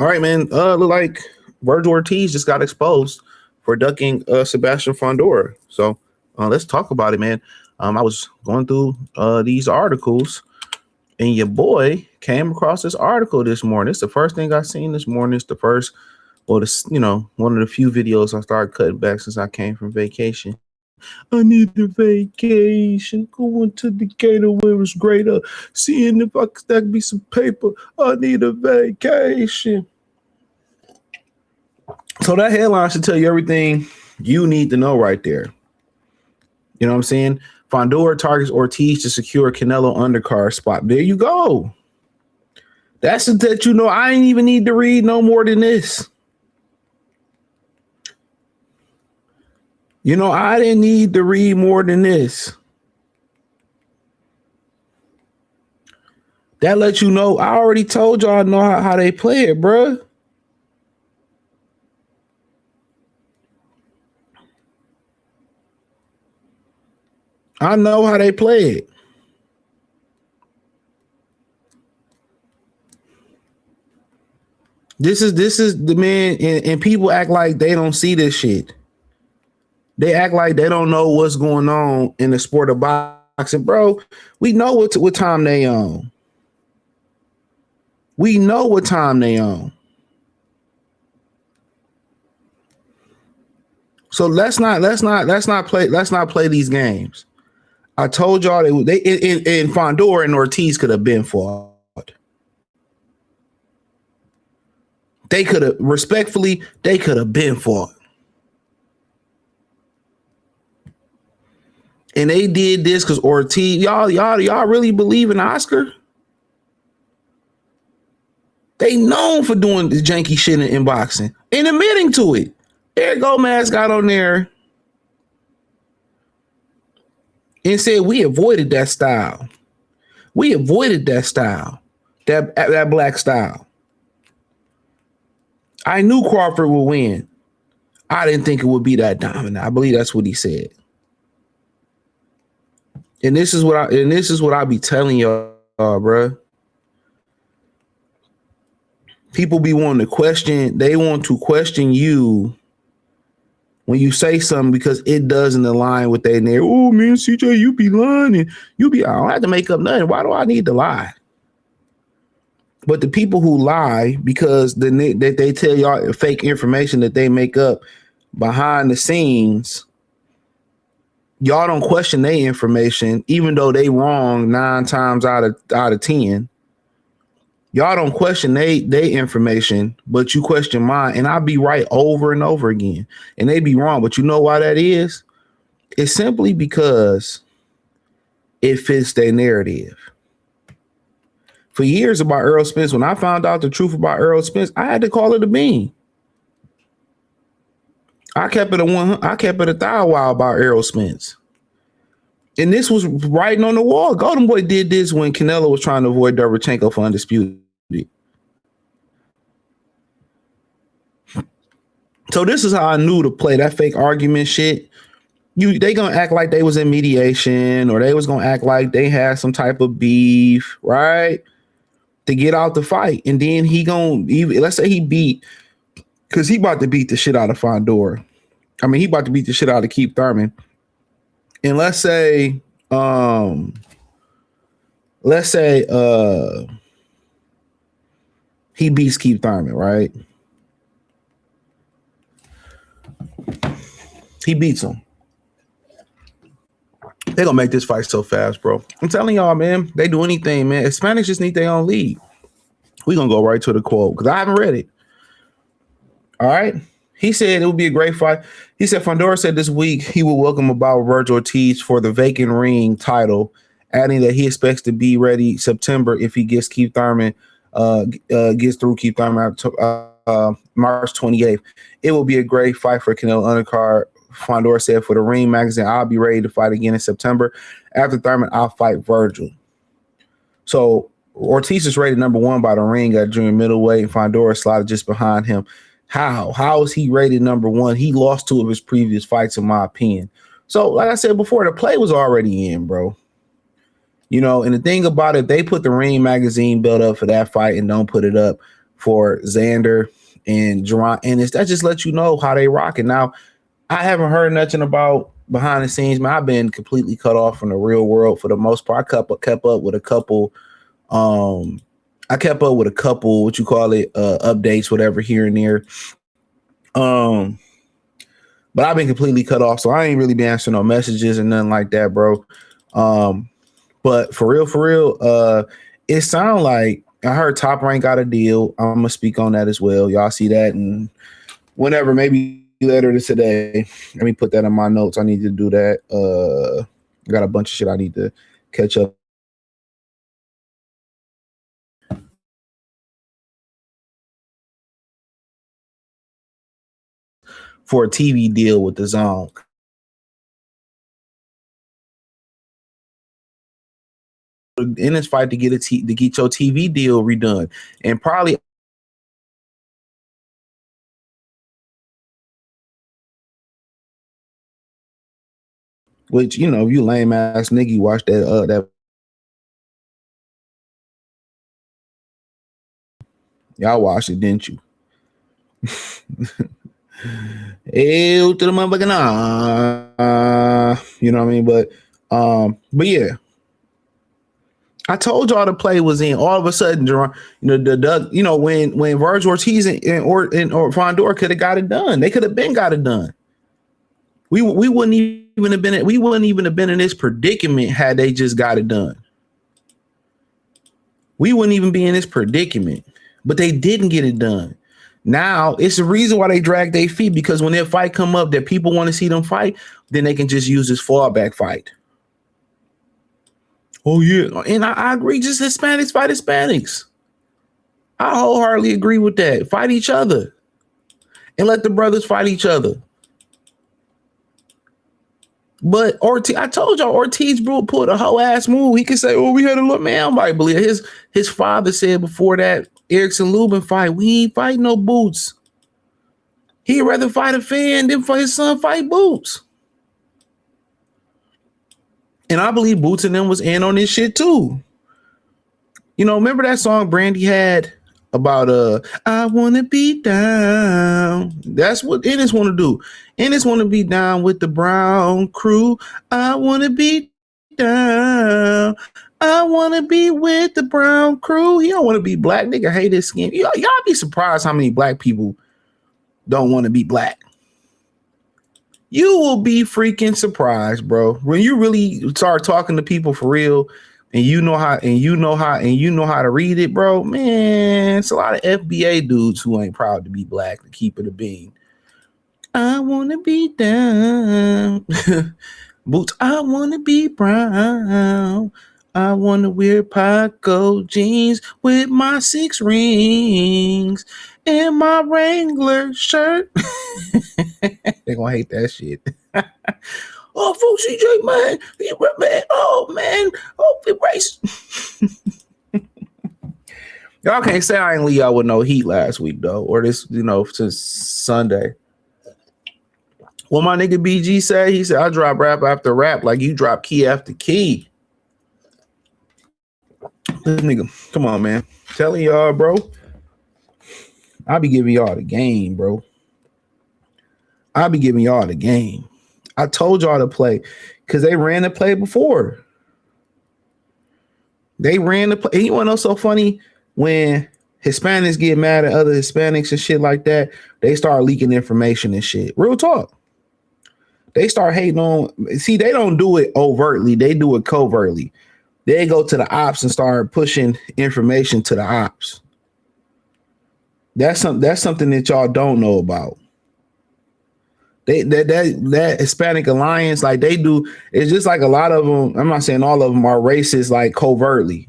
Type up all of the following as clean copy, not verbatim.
All right, man. Look like Vergil Ortiz just got exposed for ducking Sebastian Fundora. So let's talk about it, man. I was going through these articles, and your boy came across this article this morning. It's the first thing I seen this morning. It's the first, well, this, one of the few videos I started cutting back since I came from vacation. I need a vacation. Going to Decatur where it's greater. Seeing if I could stack me some paper. I need a vacation. So that headline should tell you everything you need to know right there. You know what I'm saying? Fundora targets Ortiz to secure Canelo undercard spot. There you go. That's that, I ain't even need to read no more than this. I didn't need to read more than this. That lets you know, I already told y'all I know how they play it, bruh. I know how they play it. This is the man, and people act like they don't see this shit. They act like they don't know what's going on in the sport of boxing, bro. We know what time they on. We know what time they on. So let's not play these games. I told y'all they in Fundora and Ortiz could have been fought. They could have been fought. And they did this because Ortiz, y'all really believe in Oscar? They known for doing the janky shit in boxing and admitting to it. Eric Gomez got on there and said we avoided that style. We avoided that style, that black style. I knew Crawford would win. I didn't think it would be that dominant. I believe that's what he said. And this is what I be telling y'all, bro. People be wanting to question. They want to question you when you say something because it doesn't align with their narrative. Oh man, CJ, you be lying. I don't have to make up nothing. Why do I need to lie? But the people who lie because they tell y'all fake information that they make up behind the scenes. Y'all don't question their information, even though they wrong 9 times out of 10. Y'all don't question their information, but you question mine, and I'll be right over and over again. And they be wrong, but you know why that is? It's simply because it fits their narrative. For years about Earl Spence, when I found out the truth about Earl Spence, I had to call it a bean. I kept it a thou while about Errol Spence. And this was writing on the wall. Golden Boy did this when Canelo was trying to avoid Derevchenko for undisputed. So this is how I knew to play that fake argument shit. They gonna act like they was in mediation, or they was gonna act like they had some type of beef, right? To get out the fight. And then let's say he beat, because he about to beat the shit out of Fundora. I mean, he about to beat the shit out of Keith Thurman. And let's say he beats Keith Thurman, right? He beats him. They're gonna make this fight so fast, bro. I'm telling y'all, man, they do anything, man. Hispanics just need their own league. We're gonna go right to the quote because I haven't read it. All right. He said it would be a great fight. He said Fundora said this week he will welcome about Vergil Ortiz for the vacant ring title, adding that he expects to be ready September if he gets Keith Thurman, gets through Keith Thurman March 28th. It will be a great fight for Canelo undercard. Fundora said for the Ring magazine, I'll be ready to fight again in September. After Thurman, I'll fight Vergil. So Ortiz is rated number 1 by the Ring at junior middleweight, and Fundora slotted just behind him. How is he rated number 1? He lost 2 of his previous fights, in my opinion. So, like I said before, the play was already in, bro. And the thing about it, they put the Ring magazine belt up for that fight and don't put it up for Xander and Jaron Ennis. That just lets you know how they rocking. Now, I haven't heard nothing about behind the scenes, man. I've been completely cut off from the real world for the most part. I kept up with a couple what you call it, updates, whatever, here and there. But I've been completely cut off, so I ain't really been answering no messages and nothing like that, bro. But for real, it sound like I heard Top Rank got a deal. I'm gonna speak on that as well. Y'all see that, and whenever, maybe later today. Let me put that in my notes. I need to do that. I got a bunch of shit I need to catch up. For a TV deal with the Zone. In this fight to get your TV deal redone, and probably which, you know, you lame ass nigga, you watch that y'all watched it, didn't you? Ew, to the motherfucking you know what I mean? But yeah, I told y'all the play was in. All of a sudden, Jaron, when Vergil, Ortiz and Ortiz-Fundora could have got it done. They could have got it done. We wouldn't even have been in this predicament had they just got it done. We wouldn't even be in this predicament, but they didn't get it done. Now it's the reason why they drag their feet, because when their fight come up that people want to see them fight, then they can just use this fallback fight. Oh yeah, and I agree. Just Hispanics fight Hispanics. I wholeheartedly agree with that. Fight each other, and let the brothers fight each other. But Ortiz, I told y'all, Ortiz pulled a whole ass move. He could say, "Oh, we had a look, man." I might believe it. His father said before that Erickson Lubin fight, we ain't fight no Boots. He'd rather fight a fan than for his son fight Boots. And I believe Boots and them was in on this shit too. You know, remember that song Brandy had about I wanna be down. That's what Ennis want to do. Ennis want to be down with the Brown crew. I want to be down. I want to be with the Brown crew. He don't want to be black. Nigga hate his skin. Y'all be surprised how many black people don't want to be black. You will be freaking surprised, bro. When you really start talking to people for real, and you know how to read it, bro. Man, it's a lot of FBA dudes who ain't proud to be black, to keep it a bean. I want to be down. Boots, I want to be brown. I want to wear Paco jeans with my 6 rings and my Wrangler shirt. They're going to hate that shit. Oh, full CJ, man. Oh, man. Oh, it racist. Y'all can't say I ain't leave y'all with no heat last week, though, or this, since Sunday. What my nigga BG said, he said, I drop rap after rap like you drop key after key. This nigga, come on, man. Telling y'all, bro. I be giving y'all the game, bro. I be giving y'all the game. I told y'all to play because they ran the play before. They ran the play. And you want to know so funny? When Hispanics get mad at other Hispanics and shit like that, they start leaking information and shit. Real talk. They start hating on. See, they don't do it overtly. They do it covertly. They go to the ops and start pushing information to the ops. That's something that y'all don't know about. That Hispanic alliance, like they do, it's just like a lot of them. I'm not saying all of them are racist, like covertly.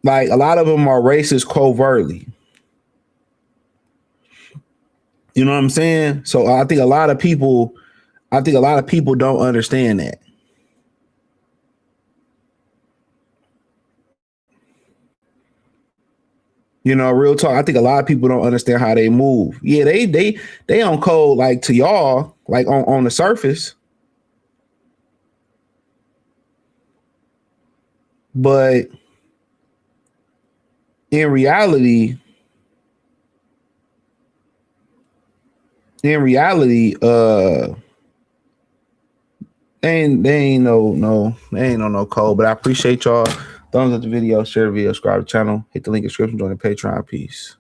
Like a lot of them are racist covertly. You know what I'm saying? So I think a lot of people don't understand that. You know, real talk. I think a lot of people don't understand how they move. Yeah, they on code like to y'all, like on the surface. But in reality, they ain't no code. But I appreciate y'all. Thumbs up the video, share the video, subscribe to the channel, hit the link in the description, join the Patreon. Peace.